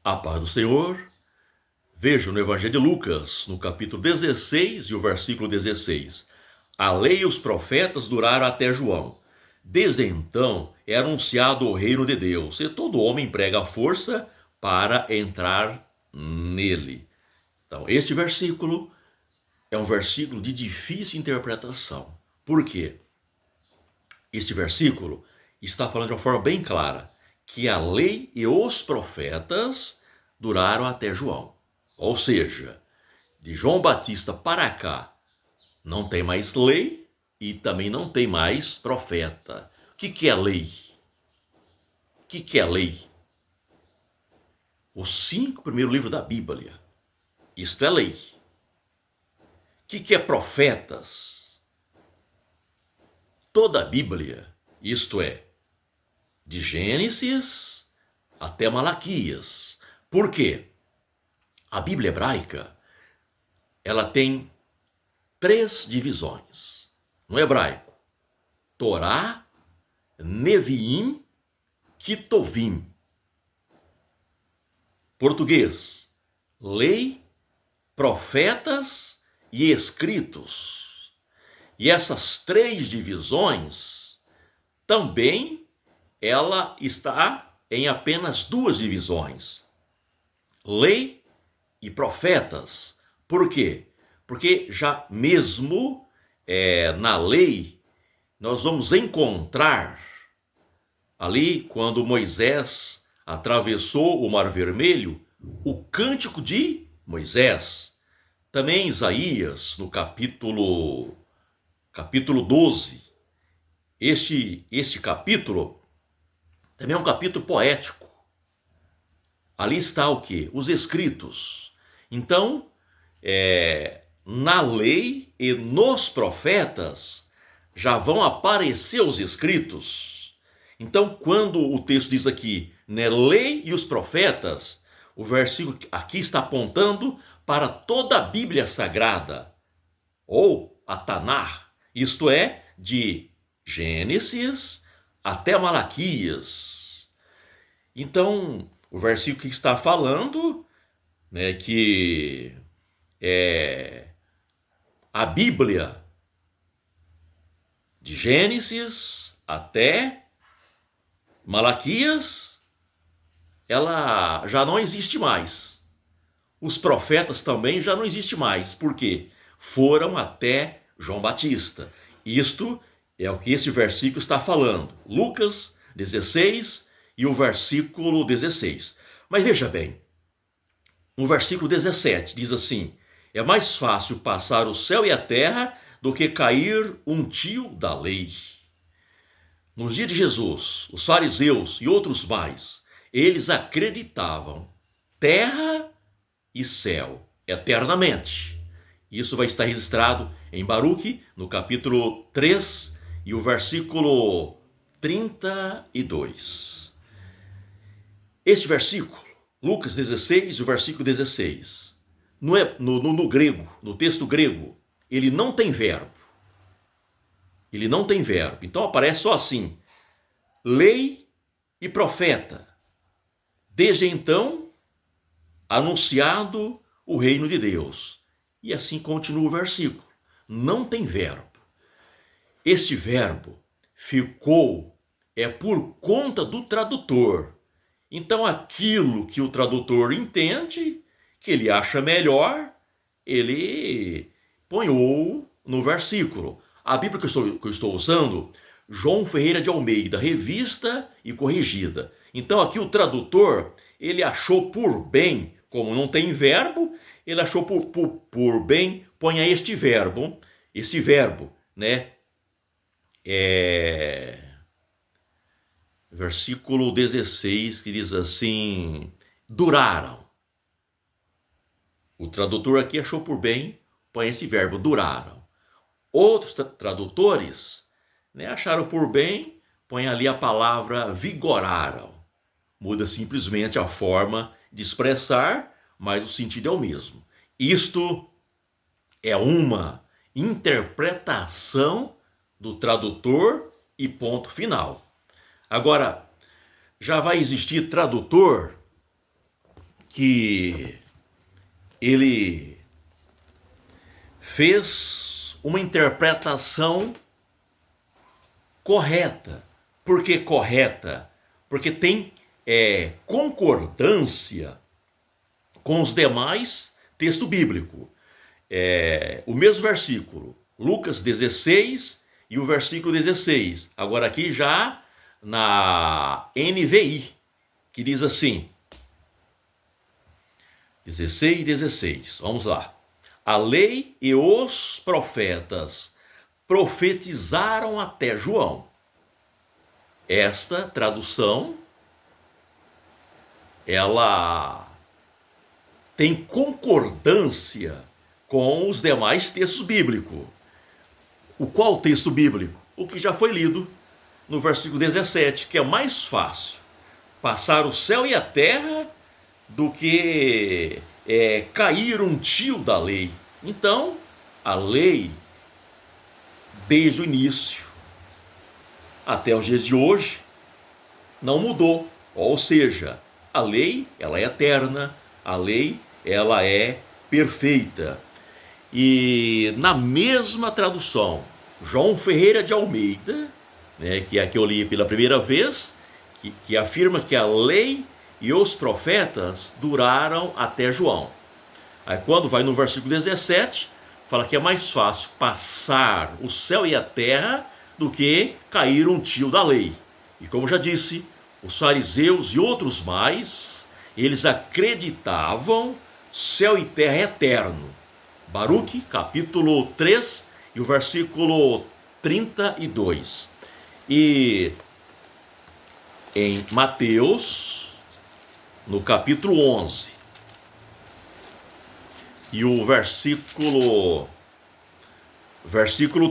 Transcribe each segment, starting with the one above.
A paz do Senhor. Veja no Evangelho de Lucas, no capítulo 16 e o versículo 16. A lei e os profetas duraram até João. Desde então é anunciado o reino de Deus, e todo homem emprega a força para entrar nele. Então, este versículo é um versículo de difícil interpretação. Por quê? Este versículo está falando de uma forma bem clara que a lei e os profetas duraram até João. Ou seja, de João Batista para cá, não tem mais lei e também não tem mais profeta. O que é lei? O que é lei? Os 5 primeiros livros da Bíblia. Isto é lei. O que é profetas? Toda a Bíblia, isto é, de Gênesis até Malaquias. Por quê? A Bíblia hebraica, ela tem 3 divisões. No hebraico, Torá, Neviim, Ketuvim. Português, lei, profetas e escritos. E essas 3 divisões também ela está em apenas 2 divisões. Lei e profetas. Por quê? Porque já mesmo na lei nós vamos encontrar ali quando Moisés atravessou o Mar Vermelho, o cântico de Moisés. Também Isaías, no capítulo 12. Este capítulo também é um capítulo poético. Ali está o quê? Os escritos. Então, na lei e nos profetas já vão aparecer os escritos. Então, quando o texto diz aqui, né, lei e os profetas, o versículo aqui está apontando para toda a Bíblia Sagrada, ou a Tanar, isto é, de Gênesis até Malaquias. Então, o versículo que está falando, né, que a Bíblia de Gênesis até Malaquias, ela já não existe mais. Os profetas também já não existem mais. Por quê? Foram até João Batista. Isto é o que esse versículo está falando. Lucas 16 e o versículo 16. Mas veja bem, no versículo 17 diz assim: é mais fácil passar o céu e a terra do que cair um tio da lei. Nos dias de Jesus, os fariseus e outros mais, eles acreditavam terra e céu eternamente. Isso vai estar registrado em Baruque, no capítulo 3 e o versículo 32. Este versículo, Lucas 16 e o versículo 16, no grego, no texto grego, ele não tem verbo. Ele não tem verbo. Então aparece só assim: lei e profeta. Desde então, anunciado o reino de Deus. E assim continua o versículo. Não tem verbo. Esse verbo ficou por conta do tradutor. Então aquilo que o tradutor entende, que ele acha melhor, ele põe no versículo. A Bíblia que eu estou usando, João Ferreira de Almeida, revista e corrigida. Então aqui o tradutor, ele achou por bem, como não tem verbo, ele achou por bem, ponha este verbo, né? Versículo 16, que diz assim: duraram. O tradutor aqui achou por bem, põe esse verbo, duraram. Outros tradutores, né, acharam por bem, põe ali a palavra vigoraram. Muda simplesmente a forma de expressar, mas o sentido é o mesmo. Isto é uma interpretação do tradutor e ponto final. Agora, já vai existir tradutor que ele fez uma interpretação correta. Por que correta? Porque tem concordância com os demais textos bíblicos. O mesmo versículo, Lucas 16 e o versículo 16. Agora aqui já na NVI, que diz assim, 16 e 16, vamos lá. A lei e os profetas profetizaram até João. Esta tradução, ela tem concordância com os demais textos bíblicos. O qual texto bíblico? O que já foi lido no versículo 17, que é mais fácil passar o céu e a terra do que cair um tio da lei. Então, a lei, desde o início até os dias de hoje, não mudou. Ou seja, a lei, ela é eterna, a lei, ela é perfeita. E na mesma tradução, João Ferreira de Almeida, que é a que eu li pela primeira vez, que afirma que a lei e os profetas duraram até João. Aí quando vai no versículo 17, fala que é mais fácil passar o céu e a terra do que cair um tio da lei. E como já disse, os fariseus e outros mais, eles acreditavam céu e terra eterno. Baruque, capítulo 3 e o versículo 32. E em Mateus, no capítulo 11, e o versículo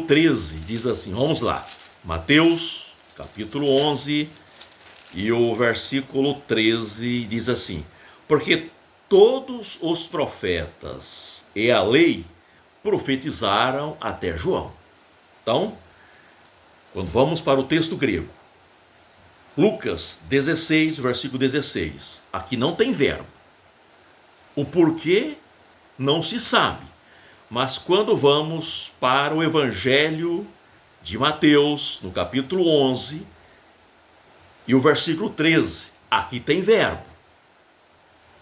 13 diz assim, vamos lá, Mateus capítulo 11 e o versículo 13 diz assim, porque todos os profetas e a lei profetizaram até João. Então, quando vamos para o texto grego, Lucas 16, versículo 16, aqui não tem verbo. O porquê não se sabe, mas quando vamos para o Evangelho de Mateus, no capítulo 11, e o versículo 13, aqui tem verbo.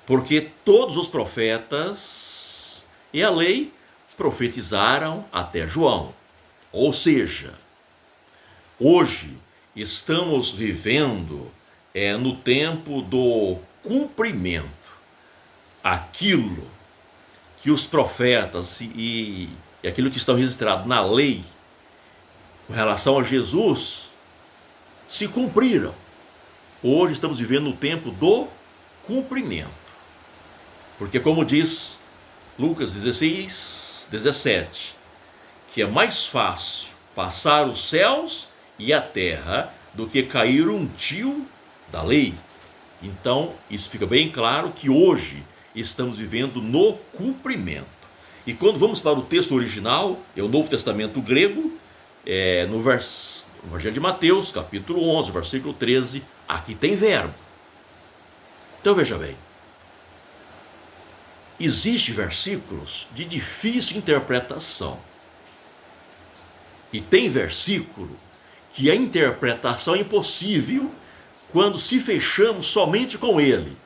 Porque todos os profetas e a lei profetizaram até João. Ou seja, hoje estamos vivendo no tempo do cumprimento. Aquilo que os profetas e aquilo que estão registrado na lei com relação a Jesus se cumpriram. Hoje estamos vivendo o tempo do cumprimento. Porque como diz Lucas 16, 17, que é mais fácil passar os céus e a terra do que cair um tio da lei. Então, isso fica bem claro que hoje estamos vivendo no cumprimento. E quando vamos para o texto original, é o Novo Testamento grego, no Evangelho de Mateus, capítulo 11, versículo 13, aqui tem verbo. Então veja bem, existem versículos de difícil interpretação. E tem versículo que a interpretação é impossível quando se fechamos somente com ele.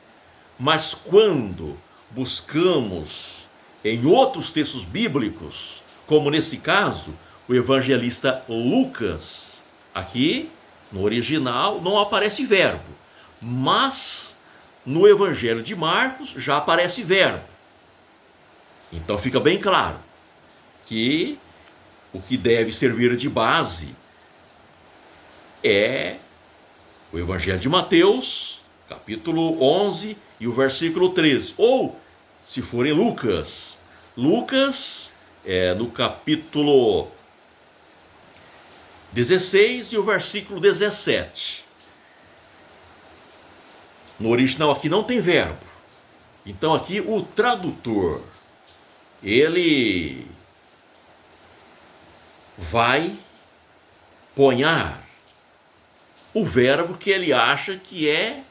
Mas quando buscamos em outros textos bíblicos, como nesse caso, o evangelista Lucas, aqui no original não aparece verbo, mas no Evangelho de Marcos já aparece verbo. Então fica bem claro que o que deve servir de base é o Evangelho de Mateus, capítulo 11 e o versículo 13. Ou, se for em Lucas, no capítulo 16 e o versículo 17. No original aqui não tem verbo. Então aqui o tradutor, ele vai ponhar o verbo que ele acha que é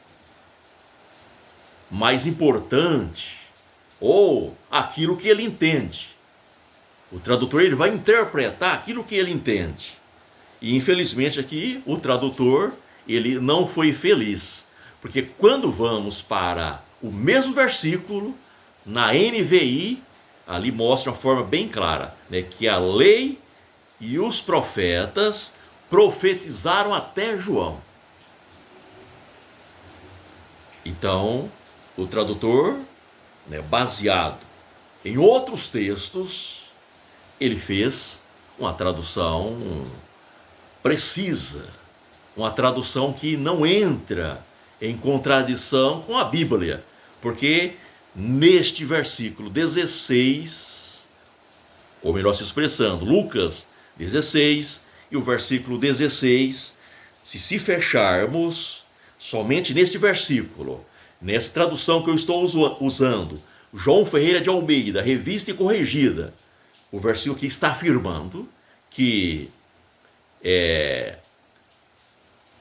mais importante, ou aquilo que ele entende. O tradutor ele vai interpretar aquilo que ele entende. E infelizmente aqui o tradutor ele não foi feliz, porque quando vamos para o mesmo versículo na NVI, ali mostra uma forma bem clara, né, que a lei e os profetas profetizaram até João. Então, o tradutor, né, baseado em outros textos, ele fez uma tradução precisa, uma tradução que não entra em contradição com a Bíblia, porque neste versículo 16, ou melhor se expressando, Lucas 16 e o versículo 16, se fecharmos somente nesse versículo, nessa tradução que eu estou usando, João Ferreira de Almeida, revista e corrigida, o versículo que está afirmando que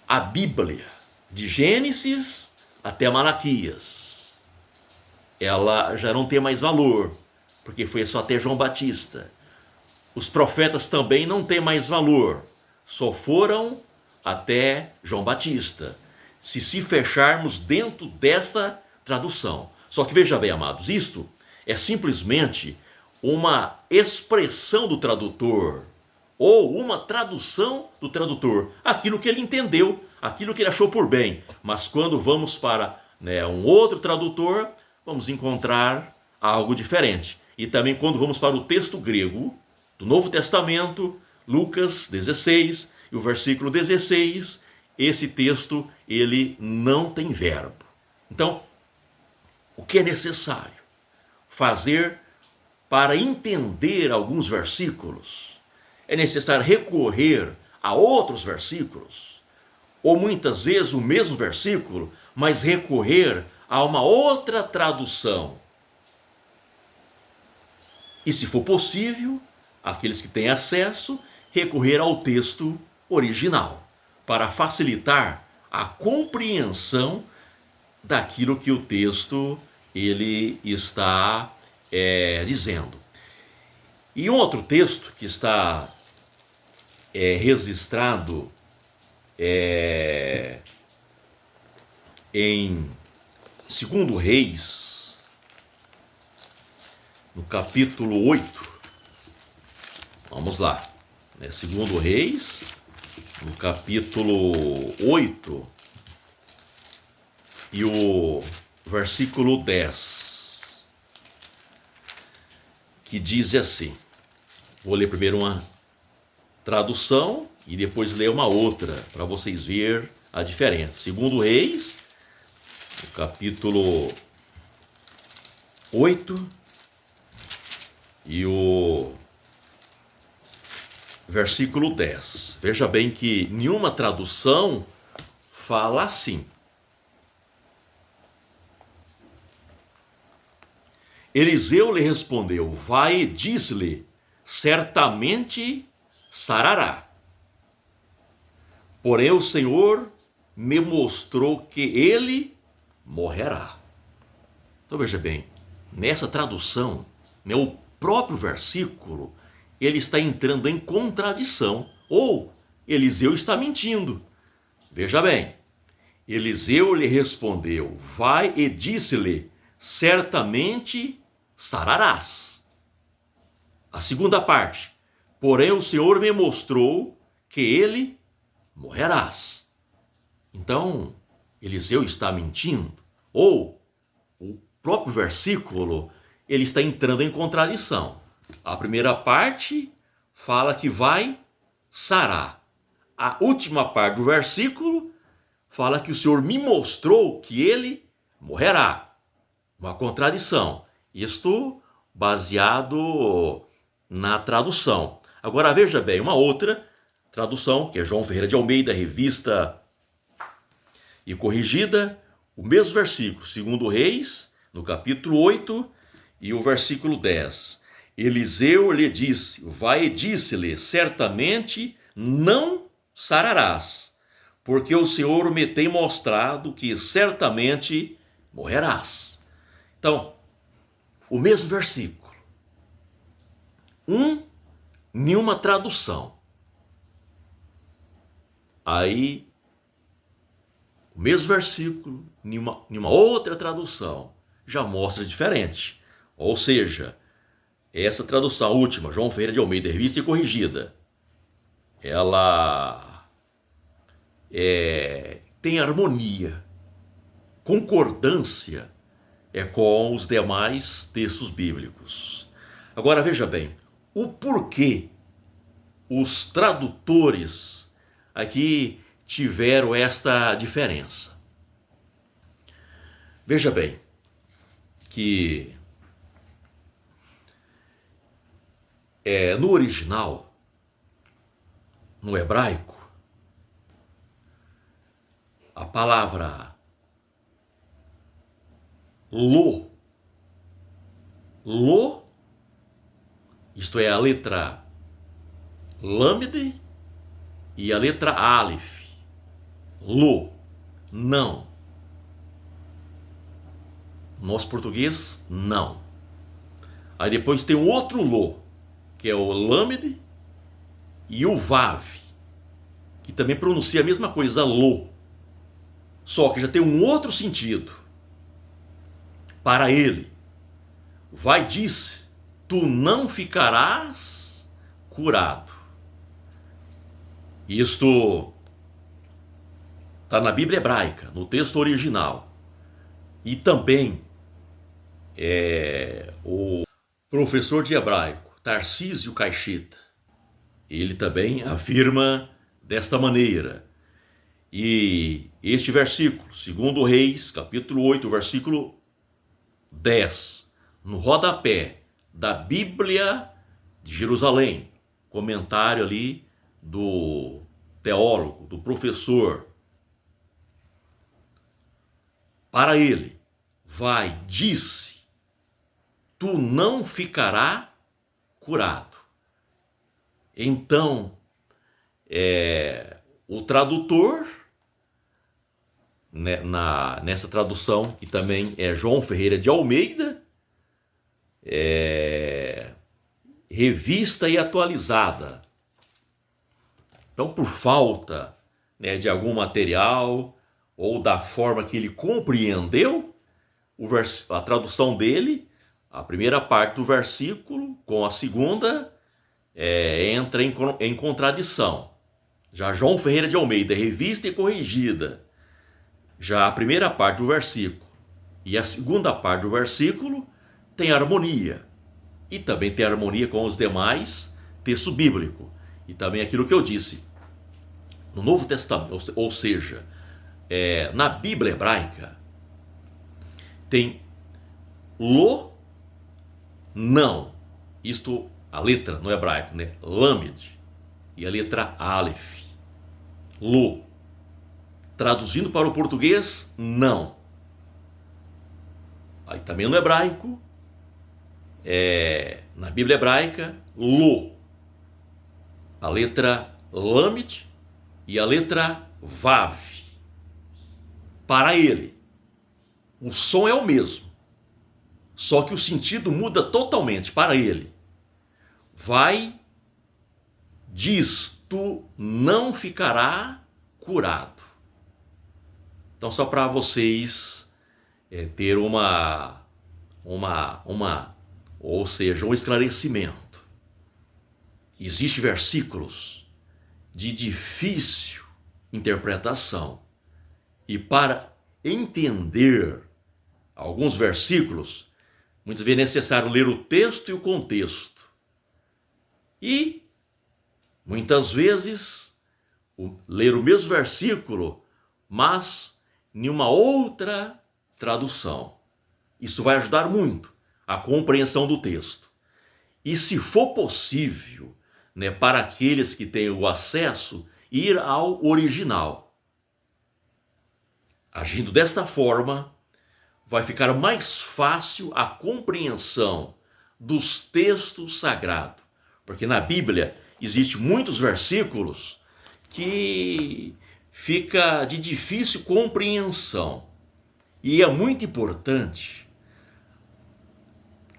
a Bíblia, de Gênesis até Malaquias, ela já não tem mais valor, porque foi só até João Batista. Os profetas também não têm mais valor, só foram até João Batista, se fecharmos dentro dessa tradução. Só que veja bem, amados, isto é simplesmente uma expressão do tradutor, ou uma tradução do tradutor, aquilo que ele entendeu, aquilo que ele achou por bem. Mas quando vamos para, né, um outro tradutor, vamos encontrar algo diferente. E também quando vamos para o texto grego do Novo Testamento, Lucas 16 e o versículo 16, esse texto ele não tem verbo. Então, o que é necessário fazer para entender alguns versículos? É necessário recorrer a outros versículos, ou muitas vezes o mesmo versículo, mas recorrer a uma outra tradução. E se for possível, aqueles que têm acesso, recorrer ao texto original, para facilitar a compreensão daquilo que o texto ele está dizendo. E um outro texto que está registrado em 2 Reis, no capítulo 8. Vamos lá, 2 Reis, no capítulo 8 e o versículo 10, que diz assim. Vou ler primeiro uma tradução e depois ler uma outra, para vocês verem a diferença. 2 Reis, no capítulo 8 e o versículo 10. Veja bem que nenhuma tradução fala assim. Eliseu lhe respondeu: vai e disse-lhe, certamente sarará. Porém o Senhor me mostrou que ele morrerá. Então veja bem, nessa tradução, o próprio versículo, ele está entrando em contradição, ou Eliseu está mentindo. Veja bem, Eliseu lhe respondeu: vai e disse-lhe, certamente sararás. A segunda parte, porém o Senhor me mostrou que ele morrerás. Então, Eliseu está mentindo, ou o próprio versículo, ele está entrando em contradição. A primeira parte fala que vai sarar. A última parte do versículo fala que o Senhor me mostrou que ele morrerá. Uma contradição. Isto baseado na tradução. Agora veja bem, uma outra tradução, que é João Ferreira de Almeida, revista e corrigida, o mesmo versículo, 2 Reis, no capítulo 8 e o versículo 10. Eliseu lhe disse, vai e disse-lhe, certamente não sararás, porque o Senhor me tem mostrado que certamente morrerás. Então, o mesmo versículo, em uma tradução. Aí, o mesmo versículo, em uma outra tradução, já mostra diferente. Ou seja, essa tradução última, João Ferreira de Almeida, revista e corrigida, ela tem harmonia, concordância com os demais textos bíblicos. Agora veja bem, o porquê os tradutores aqui tiveram esta diferença. Veja bem, que no original, no hebraico, a palavra lo, isto é a letra lâmide e a letra alif, lo, não. Nosso português, não. Aí depois tem um outro lo, que é o lâmide, e o vav, que também pronuncia a mesma coisa, lo. Só que já tem um outro sentido. Para ele, vai, disse, tu não ficarás curado. Isto está na Bíblia hebraica, no texto original. E também o professor de hebraico, Tarcísio Caixita, ele também afirma desta maneira. E este versículo, 2 Reis, capítulo 8, versículo 10, no rodapé da Bíblia de Jerusalém, comentário ali do teólogo, do professor, para ele, vai, disse, tu não ficará curado. Então, o tradutor, nessa tradução, que também é João Ferreira de Almeida, revista e atualizada. Então, por falta de algum material ou da forma que ele compreendeu, a tradução dele, a primeira parte do versículo com a segunda, entra em contradição. Já João Ferreira de Almeida, revista e corrigida, já a primeira parte do versículo e a segunda parte do versículo tem harmonia. E também tem harmonia com os demais textos bíblicos. E também aquilo que eu disse, no Novo Testamento, ou seja, na Bíblia hebraica, tem lo, não. Isto, a letra no hebraico, né? Lamed, e a letra alef, lo. Traduzindo para o português, não. Aí também no hebraico, na Bíblia hebraica, lo. A letra lamed e a letra vav. Para ele, o som é o mesmo, só que o sentido muda totalmente para ele. Vai, diz, tu não ficará curado. Então, só para vocês ter ou seja, um esclarecimento. Existem versículos de difícil interpretação. E para entender alguns versículos, muitas vezes é necessário ler o texto e o contexto. E, muitas vezes, ler o mesmo versículo, mas em uma outra tradução. Isso vai ajudar muito a compreensão do texto. E se for possível, para aqueles que têm o acesso, ir ao original. Agindo desta forma, vai ficar mais fácil a compreensão dos textos sagrados. Porque na Bíblia existem muitos versículos que fica de difícil compreensão. E é muito importante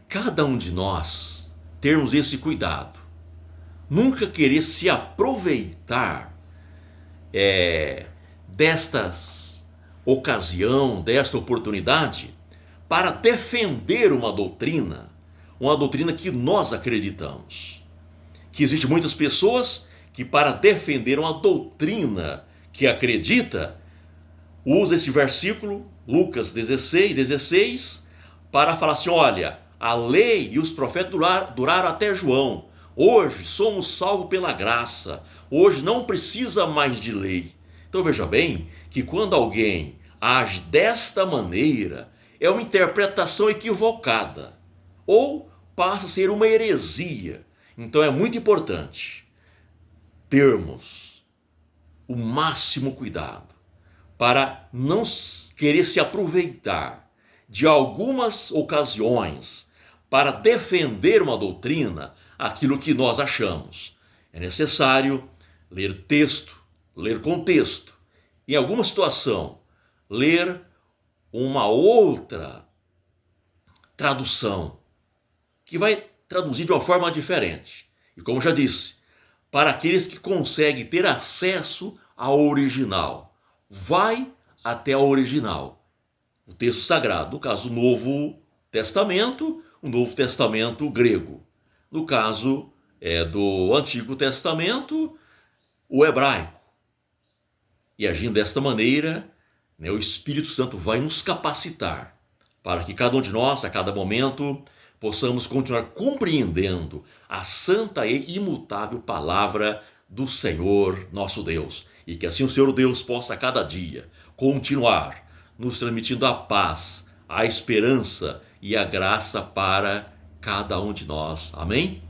cada um de nós termos esse cuidado. Nunca querer se aproveitar destas ocasião, desta oportunidade, para defender uma doutrina que nós acreditamos. Que existe muitas pessoas que, para defender uma doutrina que acredita, usa esse versículo, Lucas 16, para falar assim: olha, a lei e os profetas duraram até João. Hoje somos salvos pela graça. Hoje não precisa mais de lei. Então veja bem que quando alguém age desta maneira, é uma interpretação equivocada ou passa a ser uma heresia. Então é muito importante termos o máximo cuidado para não querer se aproveitar de algumas ocasiões para defender uma doutrina, aquilo que nós achamos. É necessário ler texto, ler contexto. Em alguma situação, ler uma outra tradução, que vai traduzir de uma forma diferente. E como já disse, para aqueles que conseguem ter acesso ao original, vai até a original, o texto sagrado. No caso, o Novo Testamento grego. No caso do Antigo Testamento, o hebraico. E agindo desta maneira, o Espírito Santo vai nos capacitar para que cada um de nós, a cada momento, possamos continuar compreendendo a santa e imutável palavra do Senhor nosso Deus. E que assim o Senhor Deus possa a cada dia continuar nos transmitindo a paz, a esperança e a graça para cada um de nós. Amém?